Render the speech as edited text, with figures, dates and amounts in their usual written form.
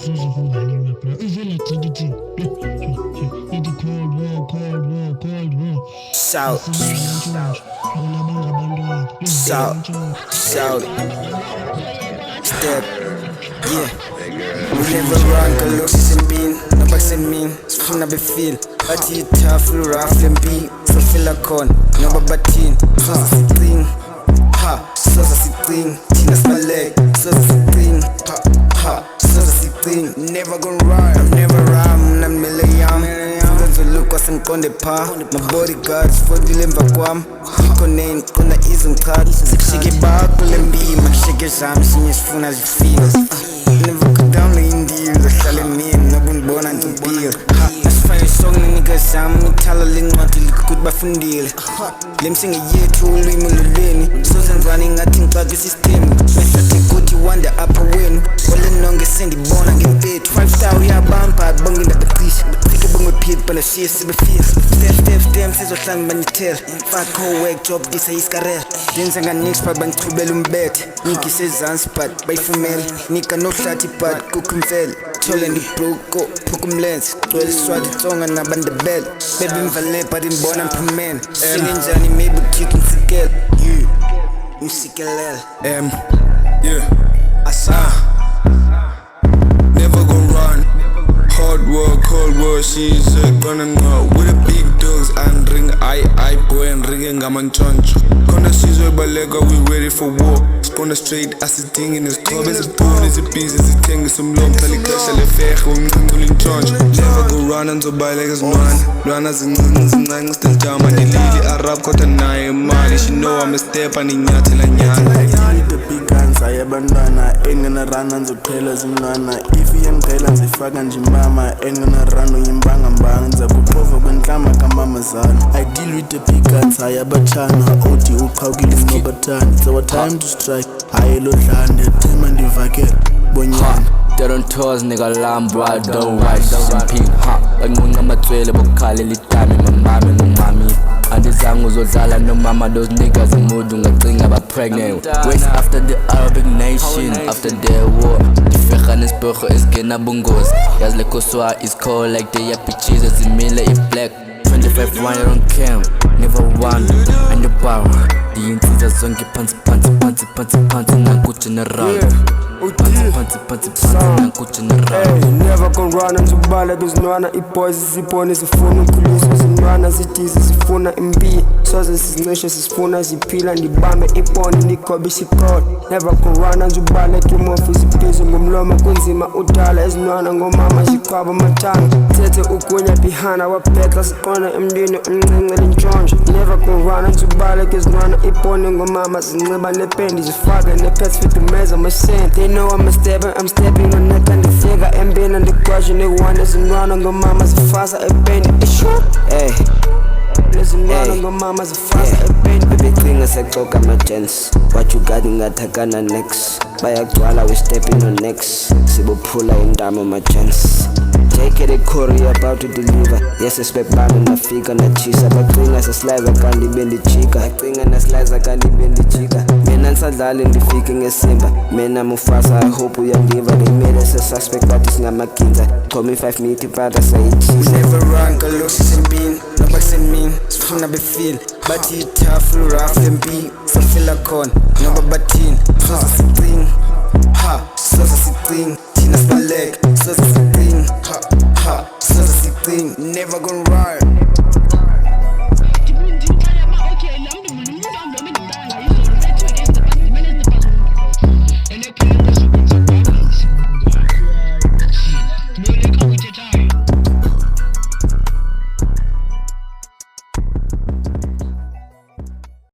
Susan Kumbani, bro. It's like the Cold War. Shout, shout, step, yeah. We never run, cause looks is a bean. Nobody send me, sifuna befeel. Bathi tough, rough and beat. So feel a con, nobody batin. Sosa sitting, ha, sosa sitting. Tina my leg, sosa sitting, ha, sosa sitting. Never gonna run, I'm never ram, I'm million. Look what's in Conde Pa. My bodyguards for the limba kwam. Ikonen, kona izungkat. Shake back, kulembi, shake jam, sinus funa zifina. Never go down the India, the Salamin, no one born and to beer. That's fire song, niggas, I'm Talalin, what you could buy from deal. Let me sing a year to Limulini. Susan running, I think about the system. Let's take good, you want the upper win. All the longest send the born and get paid. 5 star, we are bumper, bunging at the police. But I see a silver feel. Step, says what I'm when you tell. Fuck whole work job, this is career. Then I got next part, but to bellum bet. Nikki says Zanspad, by female. Nika no shotty pad, cook him fell. Tall and the broke, poke him lens. 12 swatty tongue and up on the bed. Baby, in Valet, but in born and per man. Singing Johnny, maybe kicking Sikel. You Sikel L. Yeah. Asa. Never gon' run. Hard work, cold war, she's running out with the big dogs and ring I boy and ringing I'm on chonch. Kona she's with balega, we ready for war. Spawn straight, as a thing in his club, as a bone, as a piece, as a thing, some long tally clash, I'll fake, we're in chonch. Never go run and so buy like a run as in still jam and the lady, I rap got a nine mali, she know I'm a step and in yatil and yan. The big guns, I abandon, ain't gonna run and the tailors in Nana. If you ain't tailors, if I can mama ain't gonna run uyimbanga mbanza kuphova kwenhlama kamamazana. I deal with the big guns, ayabatshana oti uqhawukile unobatana. It's our time to strike, ayelo dlande thema ndivakele bonyana. Dead on tours, nigga lambra, don't watch SMP, ha. Bangunga matswele bokhale litame mamami ngumami. Andizangu zodlala no mama, those niggas in mood ungacinga ba pregnant. West after the Arabic nation, after their war. Johannesburg is gena bungozi. Yazi le Koswa is cold like the yappy cheeses zimile in black. 25 wine on cam, never won. And the power, the insizwa zonke phansi nankutshe around. Never gon' run and zubala bezinwana i-boys zibone zifuna ukuliswa zinwana zitizi zifuna imbi soze sizincishe sisifuna ziphila ndibambe iponi nikhobe isikole. Never gon' run and zubala kimofu zibhizi ngomlomo kunzima udala ezinwana ngomama ziqwaba amathanga thethe ukunya bihana waphetha siqona emndini umncinci lintshontsho. Never gon' run and zubala kezinwana iponi ngomama zinxiba nependi zifake nepets fit umeza masente. They know I'm stepping on neck and the figure and being on the question. They want us and run on go mamas a faster a penny. It's true. Hey, listen, run on go mamas a faster a penny. Baby, clean as a coke, I'm a chance. What you got in that Takana next? By a koala, we stepping on next. Sibo pulla in damo my chance. Take it a courier about to deliver. Yes, I expect bad on the figure, not cheese. But clean as a slice, I can't bend the chica. Clean and a slice, I can't bend the chica. Sadala in the faking a simba. Men I'm Mufasa, I hope we are liver. They made us a suspect, but it's not my kinza. Call me 5 minutes, but I say it. We never run, cause looks is a bean. Nobody send me, sifuna befeel. But he tough, rough and beat. So feel a con, nobody batin. Sosa sitting, ha, sosa sitting. Tina's my leg, sosa sitting, ha, sosa sitting. Never gonna run.